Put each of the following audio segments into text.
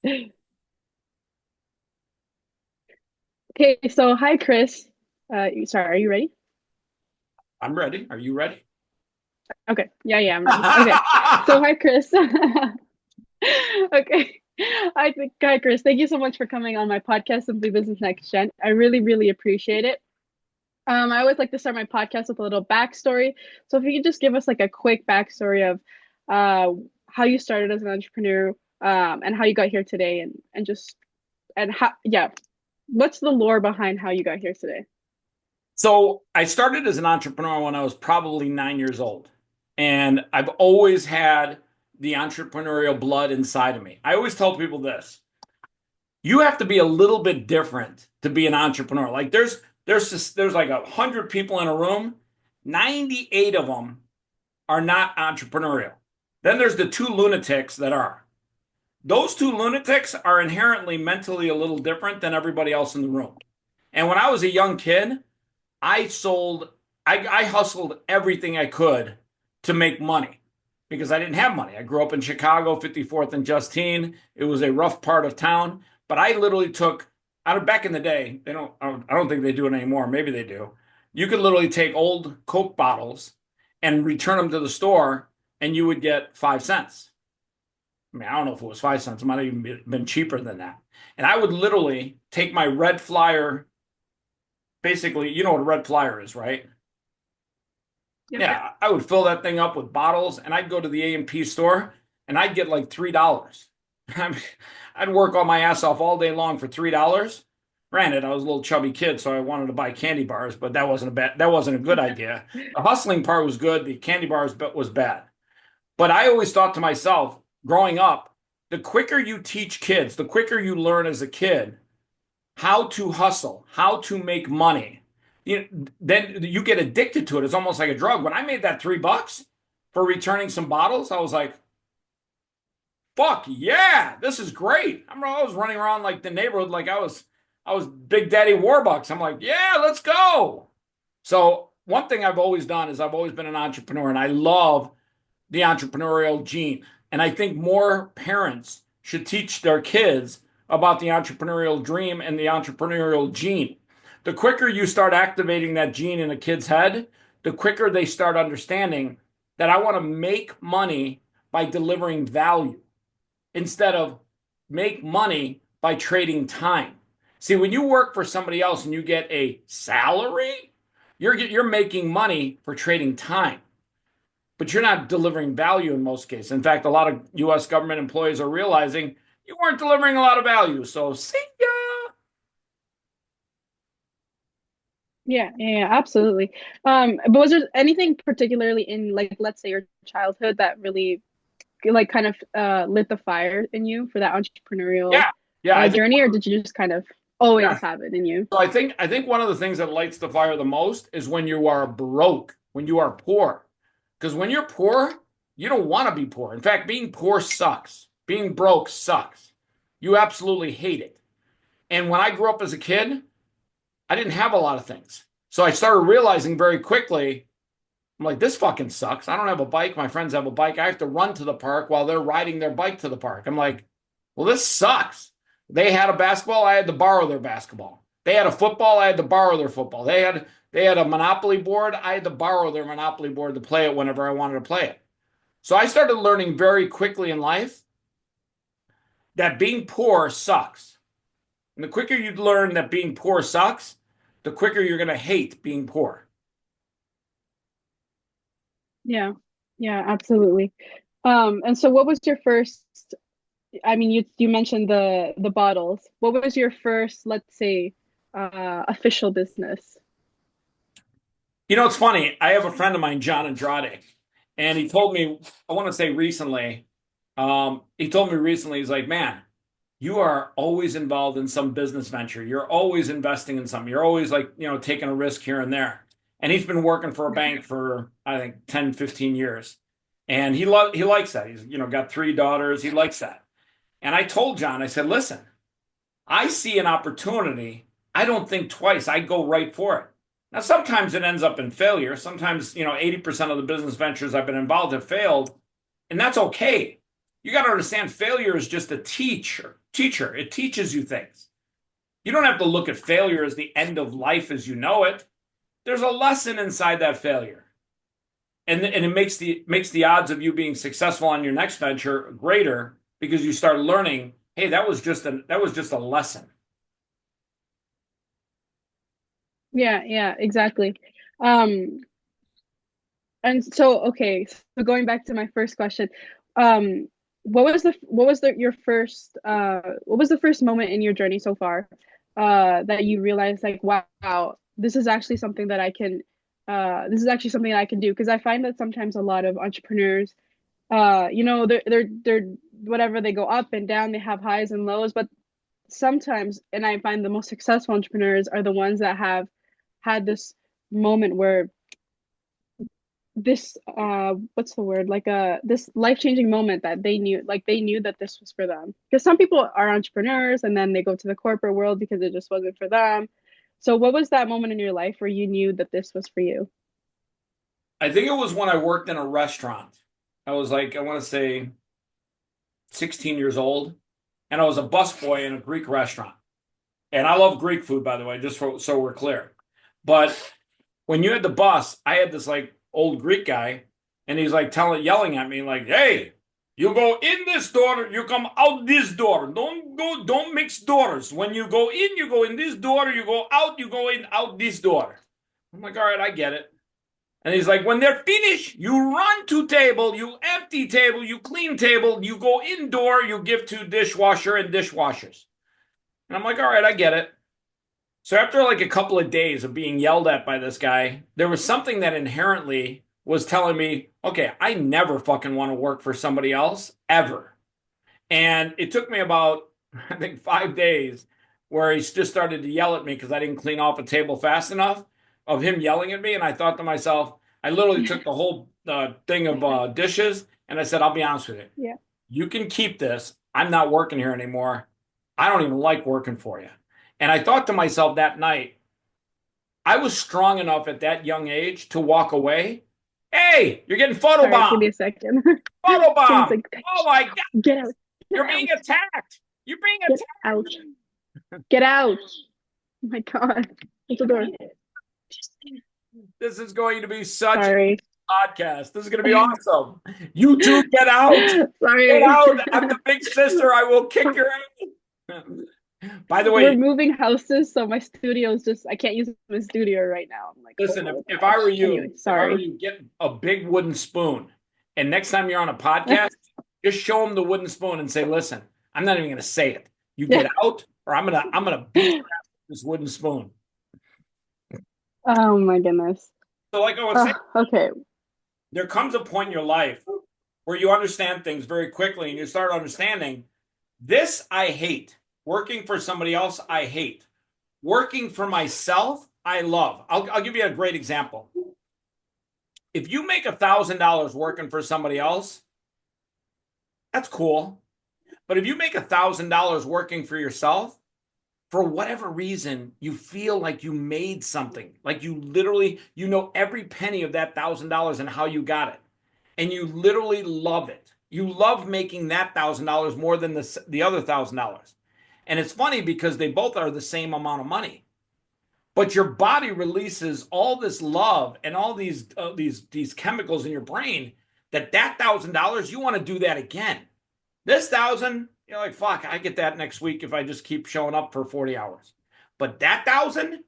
Okay, so hi Chris. Sorry, are you ready? I'm ready. Are you ready? Okay. Yeah, I'm ready. Okay. So hi Chris. Okay. Hi Chris. Thank you so much for coming on my podcast, Simply Business Next Gen. I really appreciate it. I always like to start my podcast with a little backstory. So if you could just give us like a quick backstory of how you started as an entrepreneur, and how you got here today and just and how yeah, what's the lore behind how you got here today? So I started as an entrepreneur when I was probably 9 years old. And I've always had the entrepreneurial blood inside of me. I always tell people this. You have to be a little bit different to be an entrepreneur. Like there's like 100 people in a room, 98 of them are not entrepreneurial. Then there's the two lunatics that are. Those two lunatics are inherently mentally a little different than everybody else in the room. And when I was a young kid, I sold, I hustled everything I could to make money because I didn't have money. I grew up in Chicago, 54th and Justine. It was a rough part of town, but I literally took, out of back in the day, I don't think they do it anymore. Maybe they do. You could literally take old Coke bottles and return them to the store and you would get 5 cents. I mean, I don't know if it was 5 cents. It might have even been cheaper than that. And I would literally take my red flyer. Basically, you know what a red flyer is, right? Yep. Yeah, I would fill that thing up with bottles and I'd go to the A&P store and I'd get like $3. I mean, I'd work all my ass off all day long for $3. Granted, I was a little chubby kid, so I wanted to buy candy bars, but that wasn't a good idea. The hustling part was good, the candy bars was bad. But I always thought to myself, growing up, the quicker you teach kids, the quicker you learn as a kid how to hustle, how to make money, then you get addicted to it. It's almost like a drug. When I made that $3 for returning some bottles, I was like, fuck yeah, this is great. I was running around like the neighborhood like I was Big Daddy Warbucks. I'm like, yeah, let's go. So one thing I've always done is I've always been an entrepreneur and I love the entrepreneurial gene. And I think more parents should teach their kids about the entrepreneurial dream and the entrepreneurial gene. The quicker you start activating that gene in a kid's head, the quicker they start understanding that I want to make money by delivering value instead of make money by trading time. See, when you work for somebody else and you get a salary, you're making money for trading time, but you're not delivering value in most cases. In fact, a lot of US government employees are realizing you weren't delivering a lot of value. So see ya. Yeah, absolutely. But was there anything particularly in like let's say your childhood that really like kind of lit the fire in you for that entrepreneurial Yeah. Yeah, I think journey, or did you just kind of always yeah. have it in you? So I think one of the things that lights the fire the most is when you are broke, when you are poor. Because when you're poor, you don't want to be poor. In fact, being poor sucks. Being broke sucks. You absolutely hate it. And when I grew up as a kid, I didn't have a lot of things. So I started realizing very quickly, I'm like, this fucking sucks. I don't have a bike. My friends have a bike. I have to run to the park while they're riding their bike to the park. I'm like, well, this sucks. They had a basketball. I had to borrow their basketball. They had a football. I had to borrow their football. They had a Monopoly board. I had to borrow their Monopoly board to play it whenever I wanted to play it. So I started learning very quickly in life that being poor sucks. And the quicker you learn that being poor sucks, the quicker you're going to hate being poor. Yeah, yeah, absolutely. And so what was your first, I mean, you mentioned the bottles. What was your first, let's say, official business? You know, it's funny. I have a friend of mine, John Andrade, and he told me, I want to say recently, he told me recently, he's like, man, you are always involved in some business venture. You're always investing in something. You're always like, taking a risk here and there. And he's been working for a bank for, I think, 10, 15 years. And he likes that. He's, got 3 daughters. He likes that. And I told John, I said, listen, I see an opportunity. I don't think twice. I go right for it. Now, sometimes it ends up in failure. Sometimes, 80% of the business ventures I've been involved have failed, and that's okay. You got to understand failure is just a teacher. It teaches you things. You don't have to look at failure as the end of life as you know it. There's a lesson inside that failure. And it makes the odds of you being successful on your next venture greater because you start learning, hey, that was just a lesson. Yeah, yeah, exactly. Um, and so okay, so going back to my first question, um, what was the your first what was the first moment in your journey so far that you realized like wow, this is actually something that I can this is actually something that I can do? Because I find that sometimes a lot of entrepreneurs you know they're whatever, they go up and down, they have highs and lows, but sometimes, and I find the most successful entrepreneurs are the ones that have had this moment where this what's the word, like this life-changing moment that they knew, like they knew that this was for them, because some people are entrepreneurs and then they go to the corporate world because it just wasn't for them. So what was that moment in your life where you knew that this was for you? I think it was when I worked in a restaurant. I was like, I want to say 16 years old, and I was a busboy in a Greek restaurant. And I love Greek food, by the way, so we're clear. But when you had the bus, I had this like old Greek guy, and he's like yelling at me, like, "Hey, you go in this door, you come out this door. Don't mix doors. When you go in this door. You go out, you go in out this door." I'm like, "All right, I get it." And he's like, "When they're finished, you run to table, you empty table, you clean table, you go indoor, you give to dishwasher and dishwashers." And I'm like, "All right, I get it." So after like a couple of days of being yelled at by this guy, there was something that inherently was telling me, okay, I never fucking want to work for somebody else ever. And it took me about, I think, 5 days where he just started to yell at me because I didn't clean off a table fast enough of him yelling at me. And I thought to myself, I literally took the whole thing of dishes and I said, I'll be honest with you. Yeah. You can keep this. I'm not working here anymore. I don't even like working for you. And I thought to myself that night, I was strong enough at that young age to walk away. Hey, you're getting Sorry, give me photobombed. a second. Someone's Photobomb. like, Oh my God. get out, get You're being out, attacked. You're being get out, attacked. get out. Oh my God. What's the door? This is going to be such Sorry. a podcast. This is going to be awesome. You two get out. Get Sorry. out. I'm the big sister. I will kick your ass. By the We're way, moving houses, so my studio is just, I can't use my studio right now. I'm like, listen, oh if I gosh. were Anyway, you, sorry. get a big wooden spoon, and next time you're on a podcast, just show them the wooden spoon and say, "Listen, I'm not even going to say it. You Yeah. get out, or I'm gonna beat your ass with this wooden spoon." Oh my goodness. So, like I was saying, Okay. there comes a point in your life where you understand things very quickly, and you start understanding this. I hate working for somebody else. I hate working for myself. I love. I'll give you a great example. If you make $1,000 working for somebody else, that's cool. But if you make $1,000 working for yourself, for whatever reason, you feel like you made something, like you literally, you know every penny of that $1,000 and how you got it. And you literally love it. You love making that $1,000 more than the other $1,000. And it's funny because they both are the same amount of money. But your body releases all this love and all these chemicals in your brain that $1,000 you want to do that again. This thousand, you're like, fuck, I get that next week if I just keep showing up for 40 hours. But that thousand,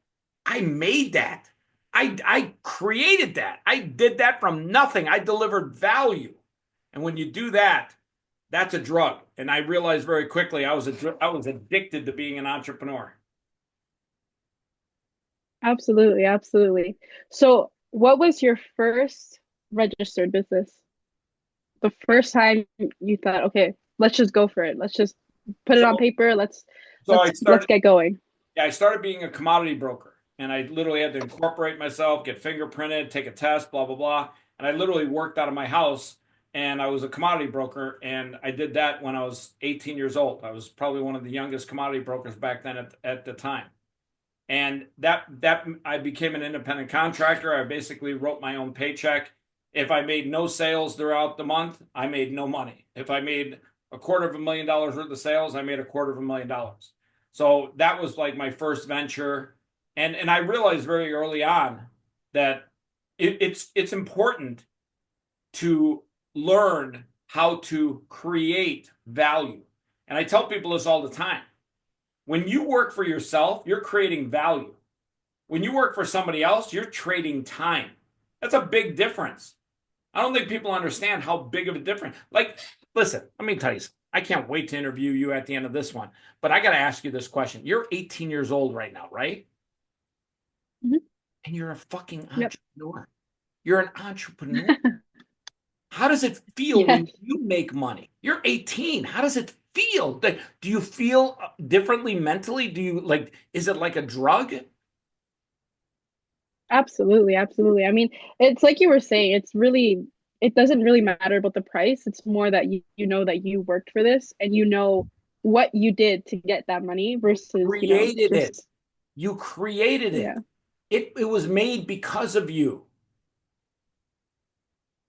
I made that. I created that. I did that from nothing. I delivered value. And when you do that, that's a drug. And I realized very quickly I was addicted to being an entrepreneur. Absolutely, absolutely. So, what was your first registered business? The first time you thought, okay, let's just go for it. Let's just put it on So paper. so Let's get going. I started being a commodity broker, and I literally had to incorporate myself, get fingerprinted, take a test, blah blah blah. And I literally worked out of my house, and I was a commodity broker, and I did that when I was 18 years old. I was probably one of the youngest commodity brokers back then at the time. And that I became an independent contractor. I basically wrote my own paycheck. If I made no sales throughout the month, I made no money. If I made $250,000 worth of sales. I made $250,000. So that was like my first venture. And I realized very early on that it's important to learn how to create value. And I tell people this all the time. When you work for yourself, you're creating value. When you work for somebody else, you're trading time. That's a big difference. I don't think people understand how big of a difference. Like, listen, let me tell you something. I can't wait to interview you at the end of this one. But I got to ask you this question. You're 18 years old right now, right? Mhm. And you're a fucking Yep. entrepreneur. You're an entrepreneur. How does it feel Yes. when you make money? You're 18. How does it feel? Do you feel differently mentally? Do you like, is it like a drug? Absolutely, absolutely. I mean, it's like you were saying, it doesn't really matter about the price. It's more that you know that you worked for this and you know what you did to get that money versus, Created it. just You created it. yeah. It was made because of you.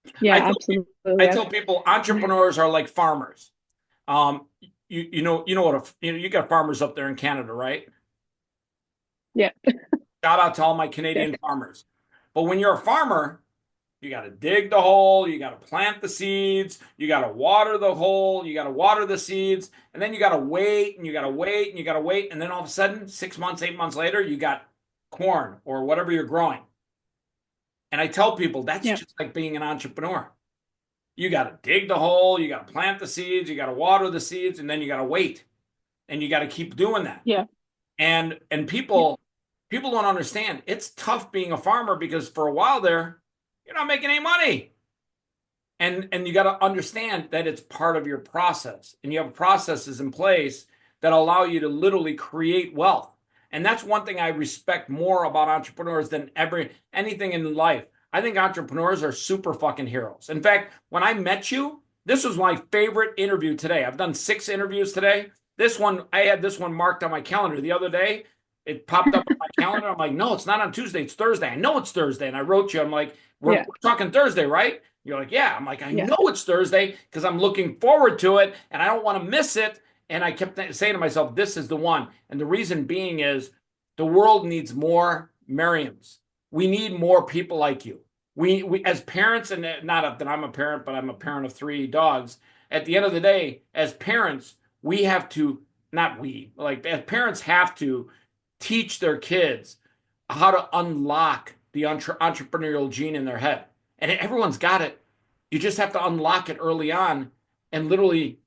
I Yeah, tell people, absolutely. I tell people entrepreneurs are like farmers. Um, you know what you got farmers up there in Canada, right? Yeah. Shout out to all my Yeah. Canadian farmers. But when you're a farmer, you got to dig the hole, you got to plant the seeds, you got to water the hole, you got to water the seeds, and then you got to wait and you got to wait and you got to wait. And then all of a sudden, 6 months, 8 months later, you got corn or whatever you're growing. And I tell people that's Yeah. just like being an entrepreneur. You got to dig the hole, you got to plant the seeds, you got to water the seeds, and then you got to wait and you got to keep doing that. Yeah. And Yeah. people don't understand. It's tough being a farmer because for a while there, you're not making any money. And you got to understand that it's part of your process. And you have processes in place that allow you to literally create wealth. And that's one thing I respect more about entrepreneurs than anything in life. I think entrepreneurs are super fucking heroes. In fact, when I met you, this was my favorite interview today. I've done 6 interviews today. This one, I had this one marked on my calendar the other day. It popped up on my calendar. I'm like, no, it's not on Tuesday. It's Thursday. I know it's Thursday. And I wrote you, I'm like, we're Yeah. talking Thursday, right? You're like, yeah. I'm like, I Yeah. know it's Thursday because I'm looking forward to it and I don't want to miss it. And I kept saying to myself, this is the one. And the reason being is the world needs more Mariams. We need more people like you. We as parents, and not that I'm a parent, but I'm a parent of 3 dogs. At the end of the day, as parents, we have to, not we, like as parents have to teach their kids how to unlock the entrepreneurial gene in their head. And everyone's got it. You just have to unlock it early on. And literally,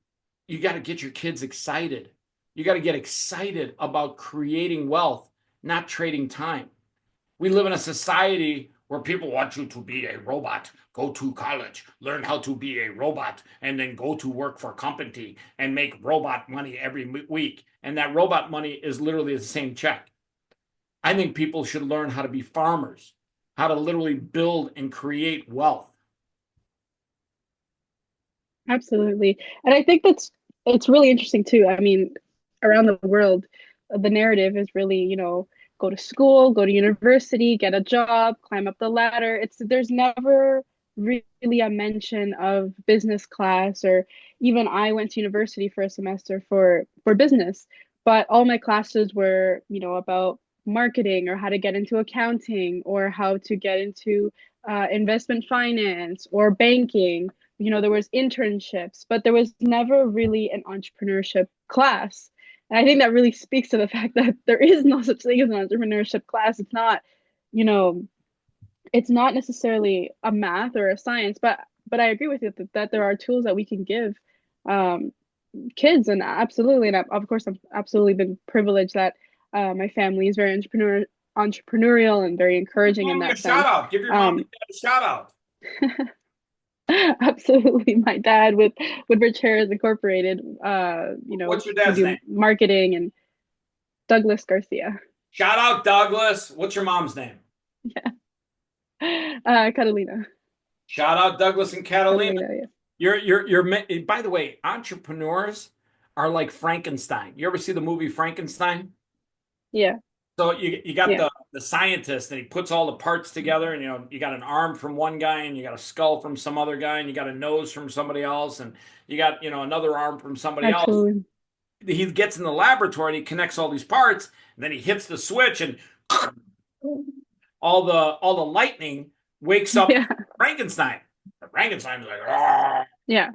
you got to get your kids excited. You got to get excited about creating wealth, not trading time. We live in a society where people want you to be a robot, go to college, learn how to be a robot, and then go to work for a company and make robot money every week. And that robot money is literally the same check. I think people should learn how to be farmers, how to literally build and create wealth. Absolutely. And I think it's really interesting too. I mean, around the world, the narrative is really, go to school, go to university, get a job, climb up the ladder. There's never really a mention of business class, or even I went to university for a semester for business, but all my classes were, about marketing or how to get into accounting or how to get into investment finance or banking. There was internships, but there was never really an entrepreneurship class. And I think that really speaks to the fact that there is no such thing as an entrepreneurship class. You know, it's not necessarily a math or a science, but I agree with you that there are tools that we can give um, kids, and absolutely, and of course, I've absolutely been privileged that my family is very entrepreneurial and very Give encouraging in mommy a that shout sense. out. Give your mom and Um, dad a shout out. Absolutely. My dad with Rich Harris Incorporated, What's your we dad's name? do marketing, and Douglas Garcia. Shout out Douglas. What's your mom's name? Catalina. Shout out Douglas and Catalina. Catalina, yeah. By the way, entrepreneurs are like Frankenstein. You ever see the movie Frankenstein? Yeah. So you got Yeah. the scientist, and he puts all the parts together, and you got an arm from one guy, and you got a skull from some other guy, and you got a nose from somebody else, and you got another arm from somebody else. Absolutely. He gets in the laboratory and he connects all these parts, and then he hits the switch, and all the lightning wakes up Yeah. Frankenstein. Frankenstein's like, "Argh." Yeah.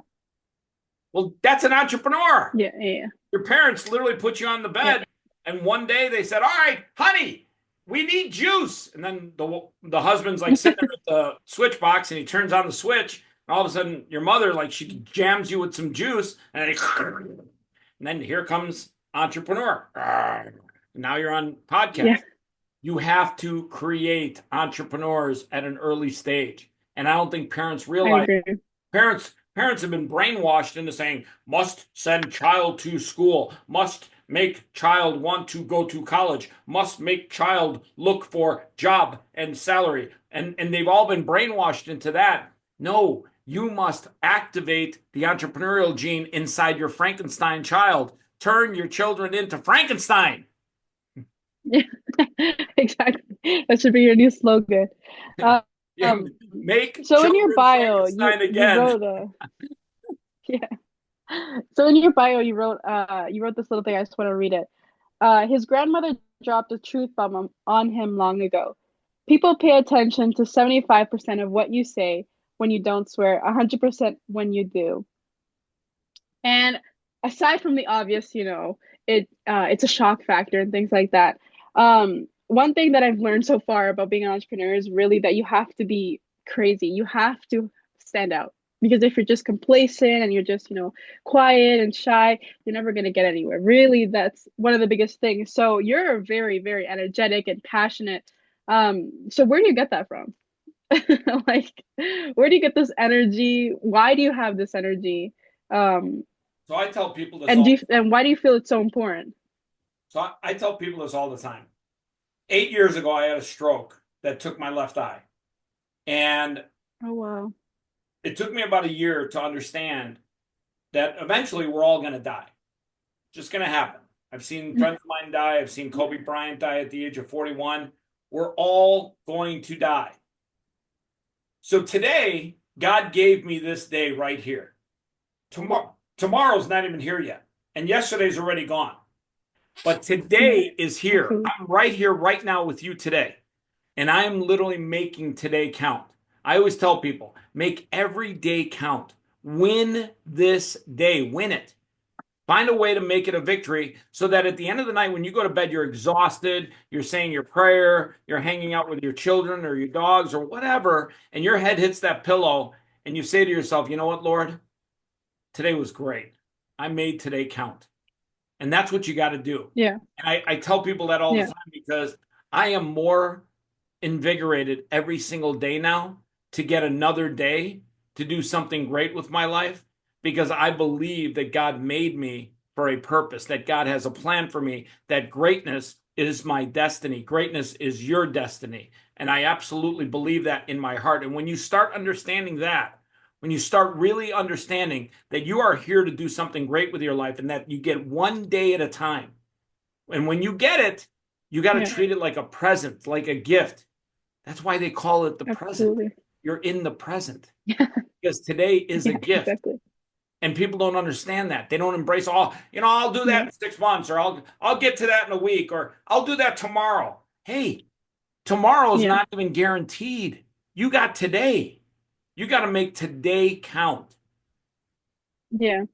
Well, that's an entrepreneur. Yeah. Yeah. Your parents literally put you on the Yeah. bed, and one day they said, "All right, honey, we need juice." And then the husband's like sitting there at the switch box, and he turns on the switch, and all of a sudden your mother, like, she jams you with some juice, and then here comes entrepreneur. Now you're on podcast. Yeah. You have to create entrepreneurs at an early stage. And I don't think parents I realize agree. parents have been brainwashed into saying must send child to school, must make child want to go to college, must make child look for job and salary. And they've all been brainwashed into that. No, you must activate the entrepreneurial gene inside your Frankenstein child. Turn your children into Frankenstein. Yeah. Exactly. That should be your new slogan. Uh, Yeah, make so in your children bio, Frankenstein you again. wrote a yeah. So in your bio, you wrote this little thing. I just want to read it. His grandmother dropped a truth bomb on him long ago. People pay attention to 75% of what you say when you don't swear, 100% when you do. And aside from the obvious, it's a shock factor and things like that. One thing that I've learned so far about being an entrepreneur is really that you have to be crazy. You have to stand out. Because if you're just complacent and you're just, quiet and shy, you're never going to get anywhere. Really, that's one of the biggest things. So you're very, very energetic and passionate. So where do you get that from? Like, where do you get this energy? Why do you have this energy? Um, So I tell people this and all. why do you feel it's so important? So I tell people this all the time. 8 years ago, I had a stroke that took my left eye, and Oh wow. it took me about a year to understand that eventually we're all going to die. Just going to happen. I've seen friends of mine die. I've seen Kobe Bryant die at the age of 41. We're all going to die. So today, God gave me this day right here. Tomorrow's not even here yet. And yesterday's already gone. But today is here. Absolutely. I'm right here, right now with you today. And I am literally making today count. I always tell people, make every day count. Win this day. Win it. Find a way to make it a victory so that at the end of the night, when you go to bed, you're exhausted, you're saying your prayer, you're hanging out with your children or your dogs or whatever, and your head hits that pillow and you say to yourself, you know what, Lord? Today was great. I made today count. And that's what you got to do. Yeah. And I tell people that all the Yeah. time because I am more invigorated every single day now to get another day to do something great with my life because I believe that God made me for a purpose, that God has a plan for me, that greatness is my destiny. Greatness is your destiny. And I absolutely believe that in my heart. And when you start understanding that, when you start really understanding that you are here to do something great with your life and that you get one day at a time, and when you get it, you got to Yeah. treat it like a present, like a gift. That's why they call it the present. Absolutely. You're in the present Yeah. because today is a Yeah. gift. Exactly. And people don't understand that. They don't embrace, oh, I'll do that Yeah. in 6 months, or I'll get to that in a week, or I'll do that tomorrow. Hey, tomorrow is Yeah. not even guaranteed. You got today. You got to make today count. Yeah.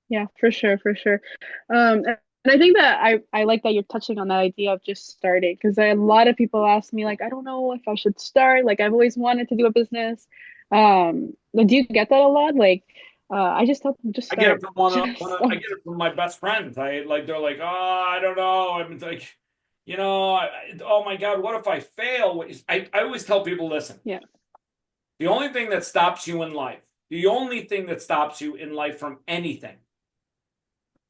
Yeah, for sure, for sure. And I think that I like that you're touching on that idea of just starting because a lot of people ask me like, I don't know if I should start. Like I've always wanted to do a business. Like, do you get that a lot? Like, I just tell them just I get it start. from Just I get it from my best friends. They're like, oh, I don't know. I'm like, oh my God, what if I fail? I always tell people, listen, yeah, the only thing that stops you in life, the only thing that stops you in life from anything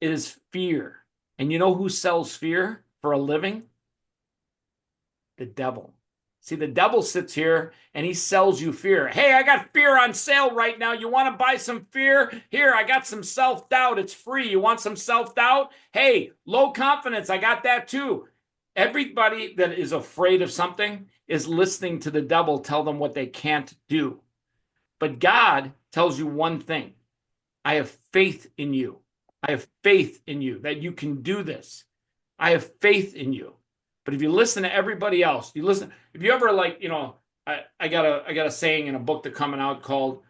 is fear. And you know who sells fear for a living? The devil. See, the devil sits here and he sells you fear. Hey, I got fear on sale right now. You want to buy some fear? Here, I got some self-doubt. It's free. You want some self-doubt? Hey, low confidence. I got that too. Everybody that is afraid of something is listening to the devil tell them what they can't do. But God tells you one thing: I have faith in you. I have faith in you that you can do this. I have faith in you. But if you listen to everybody else, you listen. If you ever like, I got a saying in a book that's coming out called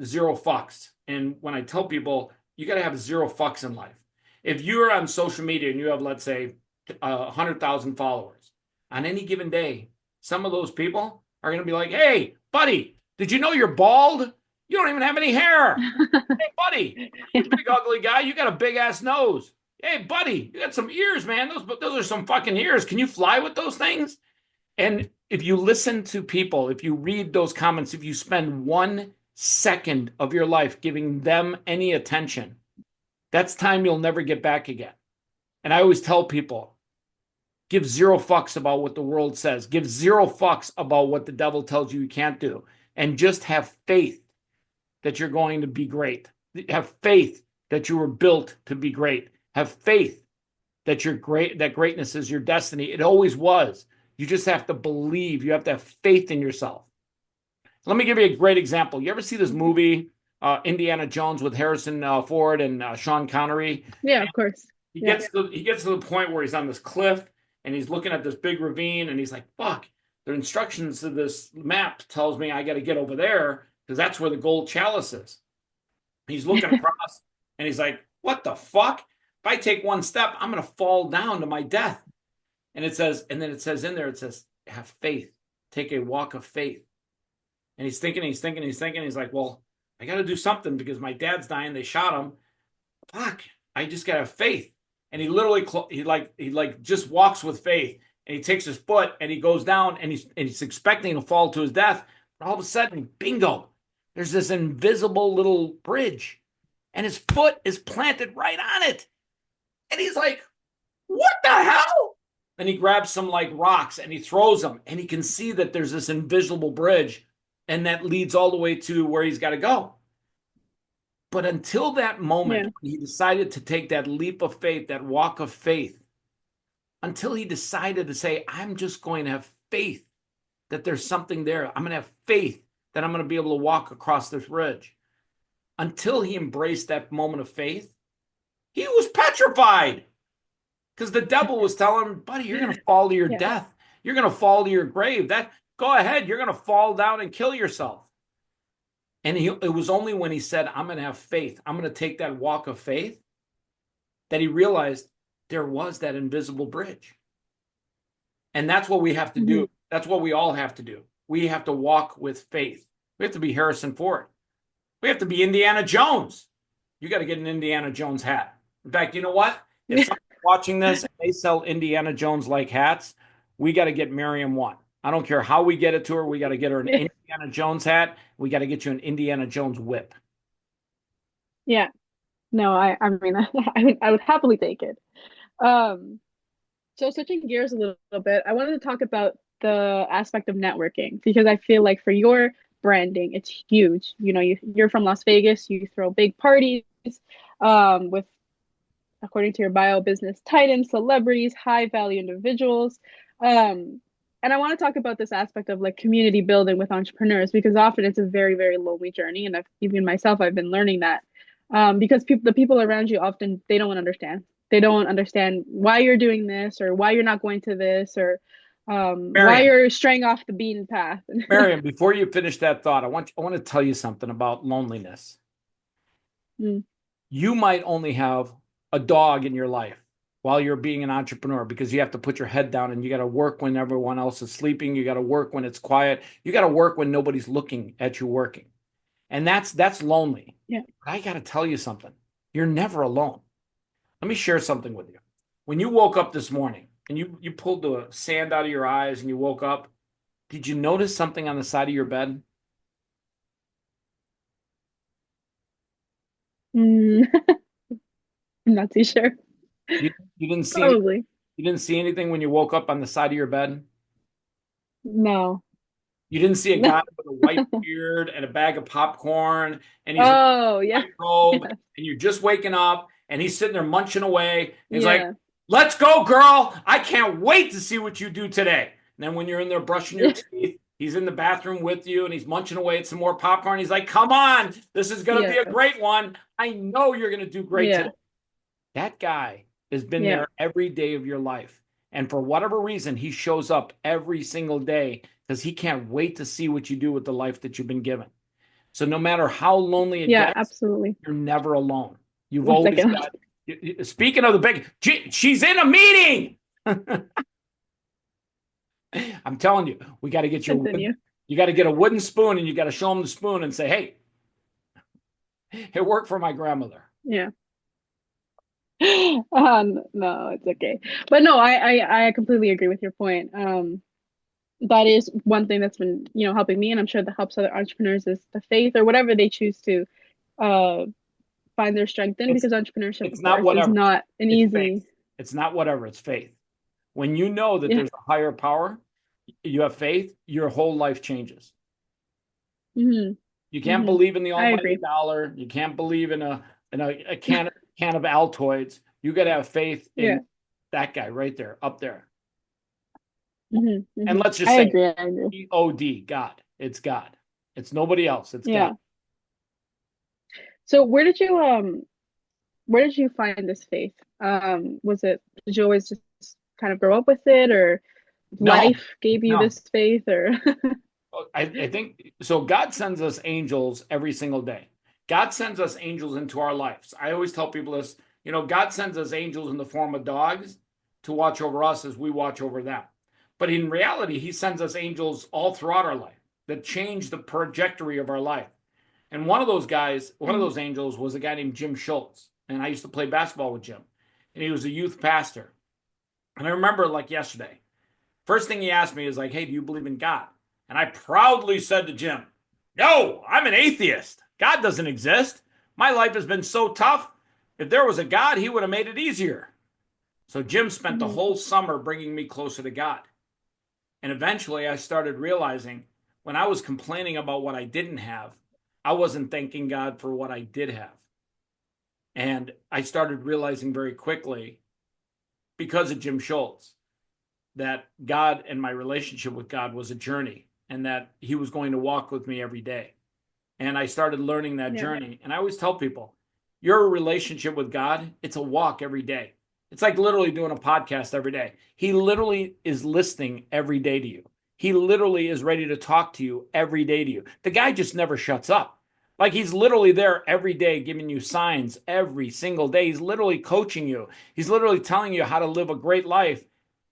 zero fucks. And when I tell people, you got to have zero fucks in life. If you're on social media and you have, let's say, 100,000 followers on any given day, some of those people are going to be like, "Hey, buddy, did you know you're bald? You don't even have any hair. Hey, buddy, you big ugly guy, you got a big ass nose. Hey, buddy, you got some ears, man. Those are some fucking ears. Can you fly with those things?" And if you listen to people, if you read those comments, if you spend 1 second of your life giving them any attention, that's time you'll never get back again. And I always tell people, give zero fucks about what the world says. Give zero fucks about what the devil tells you can't do. And just have faith that you're going to be great. Have faith that you were built to be great. Have faith that you're great, that greatness is your destiny. It always was. You just have to believe. You have to have faith in yourself. Let me give you a great example. You ever see this movie, Indiana Jones, with Harrison Ford and Sean Connery? Yeah, of course. He Yeah. gets to the point where he's on this cliff and he's looking at this big ravine and he's like, "Fuck! The instructions to this map tells me I got to get over there because that's where the gold chalice is." He's looking across and he's like, "What the fuck? If I take one step, I'm going to fall down to my death." And it says, and then it says in there, it says, "Have faith. Take a walk of faith." And he's thinking. He's like, "Well, I got to do something because my dad's dying. They shot him. Fuck! I just got to have faith." And he literally, he just walks with faith. And he takes his foot and he goes down and he's expecting to fall to his death. But all of a sudden, bingo! There's this invisible little bridge, and his foot is planted right on it. And he's like, "What the hell?" Then he grabs some like rocks and he throws them, and he can see that there's this invisible bridge, and that leads all the way to where he's got to go. But until that moment, when he decided to take that leap of faith, that walk of faith, until he decided to say, "I'm just going to have faith that there's something there. I'm going to have faith that I'm going to be able to walk across this bridge." Until he embraced that moment of faith, he was petrified because the devil was telling him, "Buddy, you're going to fall to your death. You're going to fall to your grave. Go ahead. You're going to fall down and kill yourself." And it was only when he said, "I'm going to have faith. I'm going to take that walk of faith," that he realized there was that invisible bridge. And that's what we have to do. That's what we all have to do. We have to walk with faith. We have to be Harrison Ford. We have to be Indiana Jones. You got to get an Indiana Jones hat. In fact, you know what? If someone's watching this and they sell Indiana Jones like hats, we got to get Mariam one. I don't care how we get it to her. We got to get her an Indiana Jones hat. We got to get you an Indiana Jones whip. Yeah. No, I mean, I would happily take it. So switching gears a little bit, I wanted to talk about the aspect of networking because I feel like for your branding, it's huge. You know, you're from Las Vegas, you throw big parties, with, according to your bio, business titans, celebrities, high value individuals. And I want to talk about this aspect of like community building with entrepreneurs because often it's a very, very lonely journey. And even myself, I've been learning that, because the people around you often, they don't understand. They don't understand why you're doing this or why you're not going to this or why you're straying off the beaten path. Mariam, before you finish that thought, I want to tell you something about loneliness. You might only have a dog in your life while you're being an entrepreneur because you have to put your head down and you got to work when everyone else is sleeping. You got to work when it's quiet. You got to work when nobody's looking at you working. And that's lonely. Yeah. But I got to tell you something. You're never alone. Let me share something with you. When you woke up this morning and you pulled the sand out of your eyes and you woke up, did you notice something on the side of your bed? I'm not too sure. You didn't see Probably. you didn't see anything when you woke up on the side of your bed? No. You didn't see a guy with a white beard and a bag of popcorn and he's Oh, in a yeah. white robe Yeah. and you're just waking up and he's sitting there munching away. And he's Yeah. like, Let's go, girl. I can't wait to see what you do today. And then when you're in there brushing your teeth, he's in the bathroom with you and he's munching away at some more popcorn. He's like, come on, this is going to be a Yes. great one. I know you're going to do great today. Yeah. That guy has been Yeah. there every day of your life. And for whatever reason, he shows up every single day because he can't wait to see what you do with the life that you've been given. So no matter how lonely it Yeah, gets, absolutely. you're never alone. You've One always second. got, speaking of the big, she's in a meeting. I'm telling you, we got to get your wood. Continue. You got to get a wooden spoon and you got to show them the spoon and say, hey, it worked for my grandmother. Yeah. No, it's okay. But no, I completely agree with your point. That is one thing that's been, helping me, and I'm sure that helps other entrepreneurs is the faith or whatever they choose to uh find their strength in, It's because entrepreneurship, it's of not course, is whatever. not an It's faith. easy. It's not whatever. It's faith. When you know that Yeah. there's a higher power, you have faith, your whole life changes. Hmm. You can't Hmm. believe in the I almighty agree. dollar. You can't believe in a can of Altoids. You got to have faith Yeah. in that guy right there, up there. Hmm. And Hmm. let's just I say agree. I agree. God, God. It's God. It's nobody else. It's God. Yeah. So where did you find this faith? Did you always just kind of grow up with it, or No, life gave you no. this faith, or I think so. God sends us angels every single day. God sends us angels into our lives. I always tell people this, God sends us angels in the form of dogs to watch over us as we watch over them. But in reality, he sends us angels all throughout our life that change the trajectory of our life. And one of those guys, one of Mhm. those angels was a guy named Jim Schultz. And I used to play basketball with Jim. And he was a youth pastor. And I remember like yesterday, first thing he asked me is like, hey, do you believe in God? And I proudly said to Jim, no, I'm an atheist. God doesn't exist. My life has been so tough. If there was a God, he would have made it easier. So Jim spent the Mhm. whole summer bringing me closer to God. And eventually I started realizing when I was complaining about what I didn't have, I wasn't thanking God for what I did have. And I started realizing very quickly because of Jim Schultz that God and my relationship with God was a journey and that he was going to walk with me every day. And I started learning that Yeah. journey. And I always tell people, your relationship with God, it's a walk every day. It's like literally doing a podcast every day. He literally is listening every day to you. He literally is ready to talk to you every day to you. The guy just never shuts up. Like he's literally there every day giving you signs every single day. He's literally coaching you. He's literally telling you how to live a great life.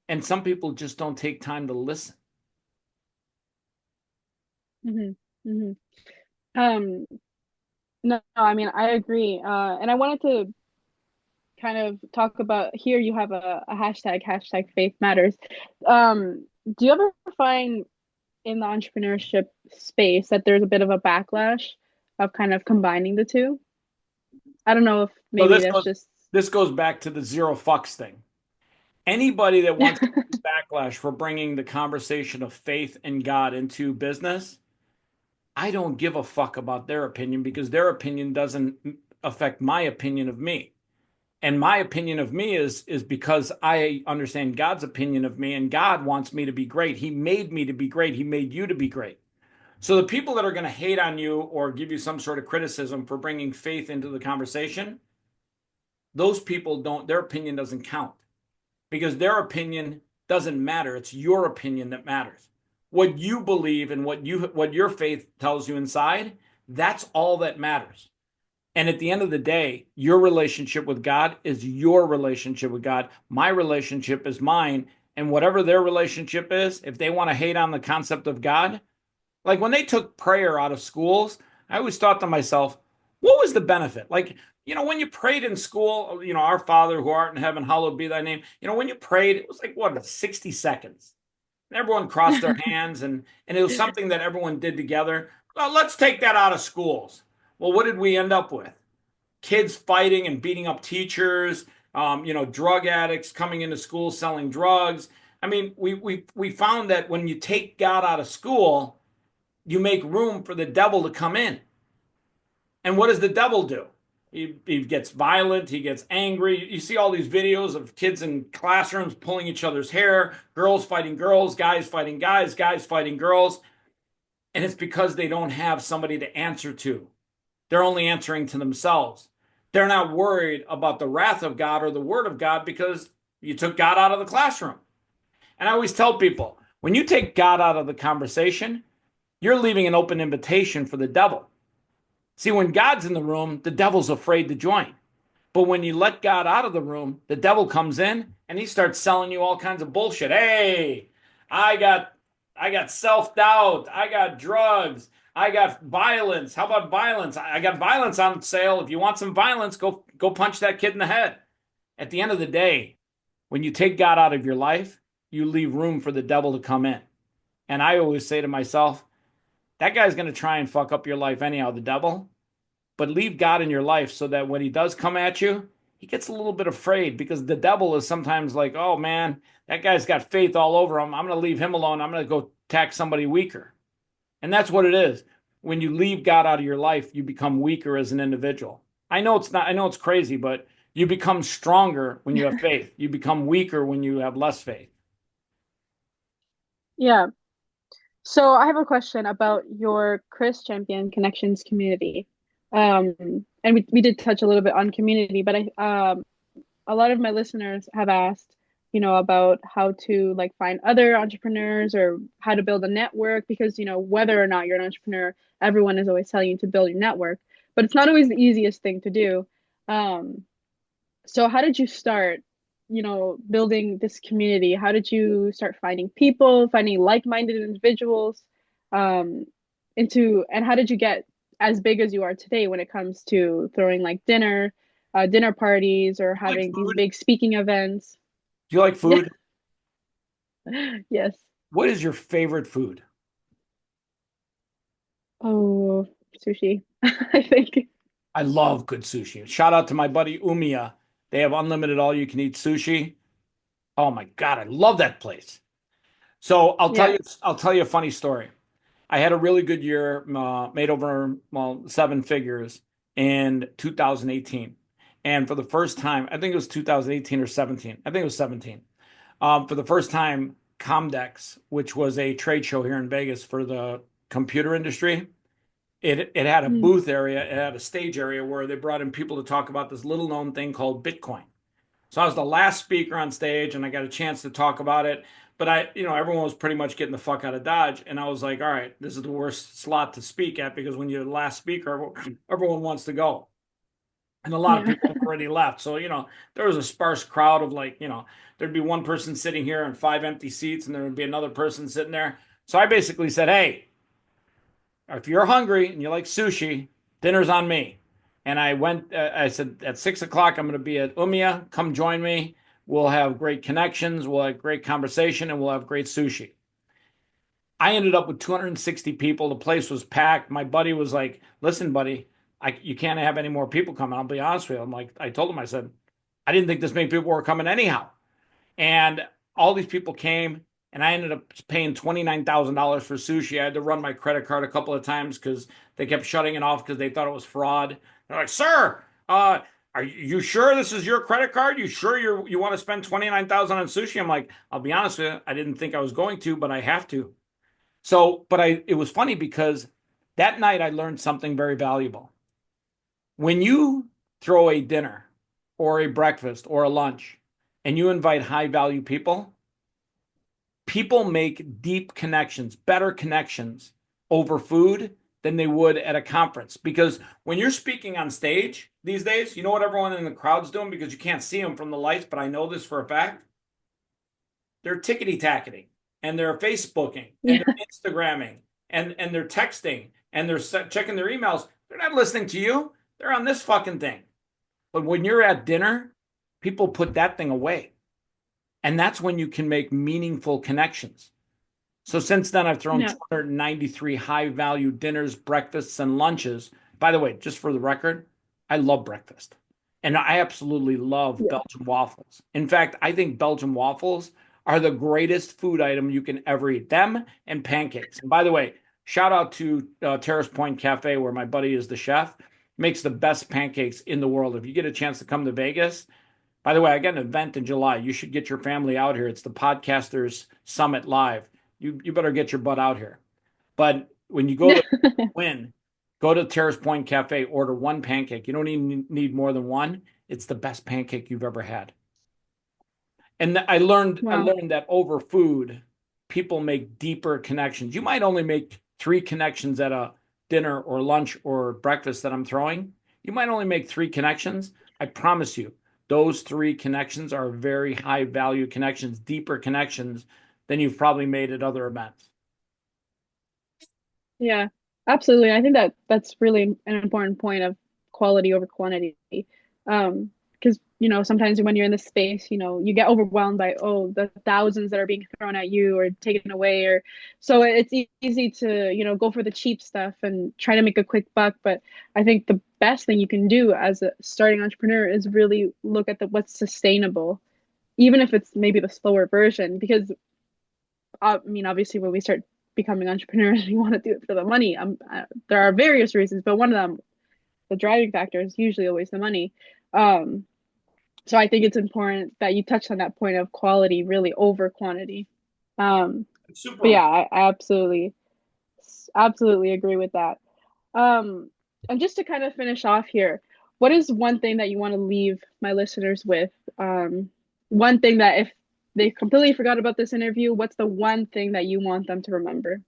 And some people just don't take time to listen. Hmm. Hmm. Um, no, I mean, I agree. And I wanted to kind of talk about here. You have a hashtag faith matters. Do you ever find in the entrepreneurship space that there's a bit of a backlash of kind of combining the two? I don't know if So maybe that's just. this goes back to the zero fucks thing. Anybody that wants to backlash for bringing the conversation of faith and God into business, I don't give a fuck about their opinion because their opinion doesn't affect my opinion of me. And my opinion of me is because I understand God's opinion of me and God wants me to be great. He made me to be great. He made you to be great. So the people that are going to hate on you or give you some sort of criticism for bringing faith into the conversation, those people don't, their opinion doesn't count because their opinion doesn't matter. It's your opinion that matters. What you believe and what your faith tells you inside, that's all that matters. And at the end of the day, your relationship with God is your relationship with God. My relationship is mine. And whatever their relationship is, if they want to hate on the concept of God, like when they took prayer out of schools, I always thought to myself, what was the benefit? Like, when you prayed in school, our Father who art in heaven, hallowed be thy name. When you prayed, it was like, what, 60 seconds. And everyone crossed their hands and it was something that everyone did together. Well, let's take that out of schools. Well, what did we end up with? Kids fighting and beating up teachers, drug addicts coming into school selling drugs. I mean, we found that when you take God out of school, you make room for the devil to come in. And what does the devil do? He gets violent. He gets angry. You see all these videos of kids in classrooms pulling each other's hair, girls fighting girls, guys fighting guys, guys fighting girls. And it's because they don't have somebody to answer to. They're only answering to themselves. They're not worried about the wrath of God or the word of God because you took God out of the classroom. And I always tell people, when you take God out of the conversation, you're leaving an open invitation for the devil. See, when God's in the room, the devil's afraid to join. But when you let God out of the room, the devil comes in and he starts selling you all kinds of bullshit. Hey, I got I got self-doubt, I got drugs, I got violence. How about violence? I got violence on sale. If you want some violence, go punch that kid in the head. At the end of the day, when you take God out of your life, you leave room for the devil to come in. And I always say to myself, that guy's going to try and fuck up your life anyhow, the devil. But leave God in your life so that when he does come at you, he gets a little bit afraid because the devil is sometimes like, oh man, that guy's got faith all over him. I'm going to leave him alone. I'm going to go attack somebody weaker. And that's what it is. When you leave God out of your life, you become weaker as an individual. I know it's crazy, but you become stronger when you have faith. You become weaker when you have less faith. Yeah. So I have a question about your Chris Champion Connections community. Um, and we did touch a little bit on community, but a lot of my listeners have asked, about how to like find other entrepreneurs or how to build a network because, whether or not you're an entrepreneur, everyone is always telling you to build your network, but it's not always the easiest thing to do. Um, so how did you start, building this community? How did you start finding people, finding like-minded individuals, um, and how did you get as big as you are today when it comes to throwing like dinner parties or You like having these food? big speaking events? Do you like Yeah. food? Yes. What is your favorite food? Oh, sushi, I think. I love good sushi. Shout out to my buddy Umiya. They have unlimited all you can eat sushi. Oh my God, I love that place. So Yeah. I'll tell you a funny story. I had a really good year, made over, well, seven figures in 2018. And for the first time, I think it was 2018 or 17. I think it was 17. For the first time, Comdex, which was a trade show here in Vegas for the computer industry, it had a Mm. booth area, it had a stage area where they brought in people to talk about this little known thing called Bitcoin. So I was the last speaker on stage and I got a chance to talk about it. But everyone was pretty much getting the fuck out of Dodge. And I was like, all right, this is the worst slot to speak at because when you're the last speaker, everyone wants to go. And a lot of Yeah. people have already left. So, there was a sparse crowd of like, there'd be one person sitting here and five empty seats, and there would be another person sitting there. So I basically said, hey, if you're hungry and you like sushi, dinner's on me. And I said, at 6 o'clock, I'm going to be at Umiya. Come join me. We'll have great connections. We'll have great conversation and we'll have great sushi. I ended up with 260 people. The place was packed. My buddy was like, listen, buddy, you can't have any more people coming. I'll be honest with you. I told him, I said, I didn't think this many people were coming anyhow. And all these people came, and I ended up paying $29,000 for sushi. I had to run my credit card a couple of times because they kept shutting it off because they thought it was fraud. They're like, "Sir, are you sure this is your credit card? You sure you want to spend 29,000 on sushi?" I'm like, "I'll be honest with you, I didn't think I was going to, but I have to." So, but it was funny because that night I learned something very valuable. When you throw a dinner or a breakfast or a lunch and you invite high value people, people make deep connections, better connections over food than they would at a conference. Because when you're speaking on stage these days, you know what everyone in the crowd's doing because you can't see them from the lights, but I know this for a fact. They're tickety tacketing and they're Facebooking and Yeah. they're Instagramming and they're texting and they're checking their emails. They're not listening to you. They're on this fucking thing. But when you're at dinner, people put that thing away. And that's when you can make meaningful connections. So since then, I've thrown Yeah. 293 high value dinners, breakfasts, and lunches. By the way, just for the record, I love breakfast. And I absolutely love Yeah. Belgian waffles. In fact, I think Belgian waffles are the greatest food item you can ever eat. Them and pancakes. And by the way, shout out to Terrace Point Cafe, where my buddy is the chef. makes the best pancakes in the world. If you get a chance to come to Vegas, by the way, I got an event in July. You should get your family out here. It's the Podcasters Summit Live. You better get your butt out here. But when you go to win, go to Terrace Point Cafe, order one pancake. You don't even need more than one. It's the best pancake you've ever had. And I Wow. learned that over food, people make deeper connections. You might only make three connections at a dinner or lunch or breakfast that I'm throwing. You might only make three connections. I promise you, those three connections are very high value connections, deeper connections than you've probably made at other events. Yeah, absolutely. I think that that's really an important point of quality over quantity. Because sometimes when you're in this space, you get overwhelmed by the thousands that are being thrown at you or taken away, or so it's easy to go for the cheap stuff and try to make a quick buck. But I think the best thing you can do as a starting entrepreneur is really look at the what's sustainable, even if it's maybe the slower version, because I mean, obviously, when we start becoming entrepreneurs, we want to do it for the money. There are various reasons, but one of them, the driving factor, is usually always the money. Um, so I think it's important that you touched on that point of quality really over quantity. Um, It's super but yeah, important. I absolutely agree with that. Um, and just to kind of finish off here, what is one thing that you want to leave my listeners with? One thing that if they completely forgot about this interview, what's the one thing that you want them to remember?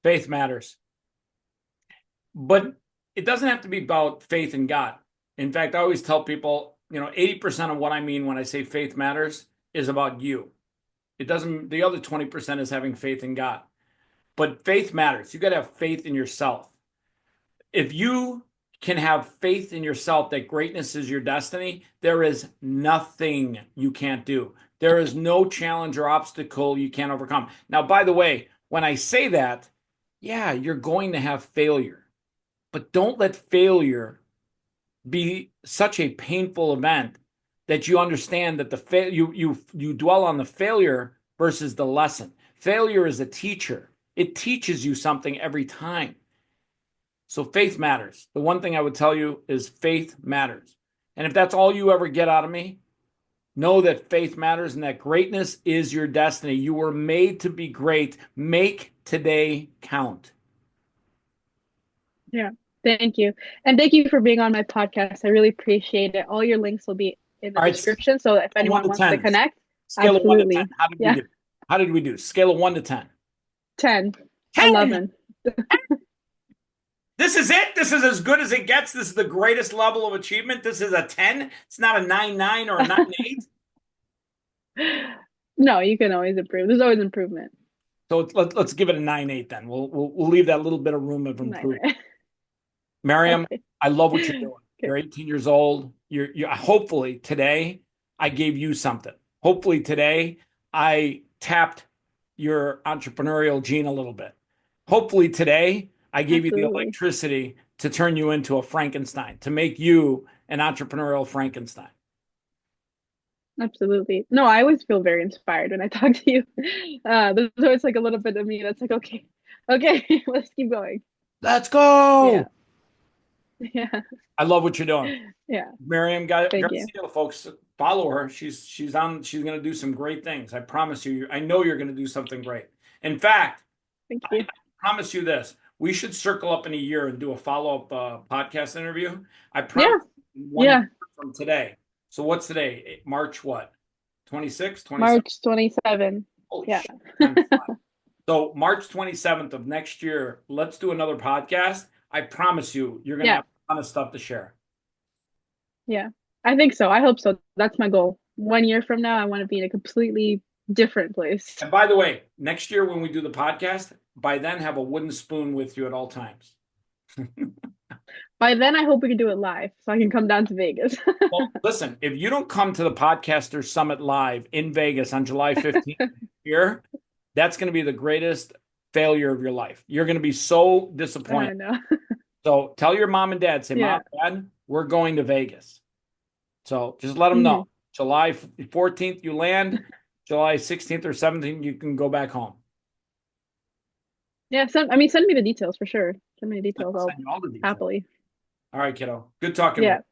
Faith matters. But it doesn't have to be about faith in God. In fact, I always tell people, 80% of what I mean when I say faith matters is about you. It doesn't, the other 20% is having faith in God. But faith matters. You got to have faith in yourself. If you can have faith in yourself that greatness is your destiny, there is nothing you can't do. There is no challenge or obstacle you can't overcome. Now, by the way, when I say that, yeah, you're going to have failure, but don't let failure be such a painful event that you understand that you dwell on the failure versus the lesson. Failure is a teacher. It teaches you something every time. So faith matters. The one thing I would tell you is faith matters. And if that's all you ever get out of me, know that faith matters and that greatness is your destiny. You were made to be great. Make today count. Yeah. Thank you. And thank you for being on my podcast. I really appreciate it. All your links will be in the All right, description. So if scale of one anyone to wants to 10. connect, Scale of 1 to 10. absolutely. How did we Yeah. do? How did we do? Scale of 1 to 10. 10, 10. 11. This is it. This is as good as it gets. This is the greatest level of achievement. This is a 10. It's not a 9.9 or a 9.8. No, you can always improve. There's always improvement. So let's give it a 9.8 then. We'll leave that little bit of room of Nine. improvement. Miriam, Okay. I love what you're doing. Okay. You're 18 years old. You hopefully today I gave you something. Hopefully today I tapped your entrepreneurial gene a little bit. Hopefully today I gave you the Absolutely. electricity to turn you into a Frankenstein, to make you an entrepreneurial Frankenstein. Absolutely. No, I always feel very inspired when I talk to you. There's always like a little bit of me that's like, okay, let's keep going. Let's Yeah. go. Yeah. I love what you're doing. Yeah. Mariam Thank you. Garcia, folks, follow her. She's going to do some great things. I promise you. I know you're going to do something great. In fact, Thank I you. promise you this. We should circle up in a year and do a follow-up podcast interview. I Yeah. promise you 1 year Yeah. from today. So what's today? March what? 26, 27? March 27. Holy Yeah. shit. Time flies. So March 27th of next year, let's do another podcast. I promise you, you're going to Yeah. have a ton of stuff to share. Yeah. I think so. I hope so. That's my goal. 1 year from now, I want to be in a completely different place. And by the way, next year when we do the podcast, by then have a wooden spoon with you at all times. By then, I hope we can do it live so I can come down to Vegas. Well, listen, if you don't come to the Podcaster Summit live in Vegas on July 15th here, that's going to be the greatest failure of your life. You're going to be so I disappointed. know. So tell your mom and dad, say, Yeah. Mom, Dad, we're going to Vegas. So just let them Hmm. know. July 14th, you land. July 16th or 17th, you can go back home. Yeah, send me the details for sure. Send me the details. I'll I'll send you all the details. happily. All right, kiddo. Good talking with Yeah. you.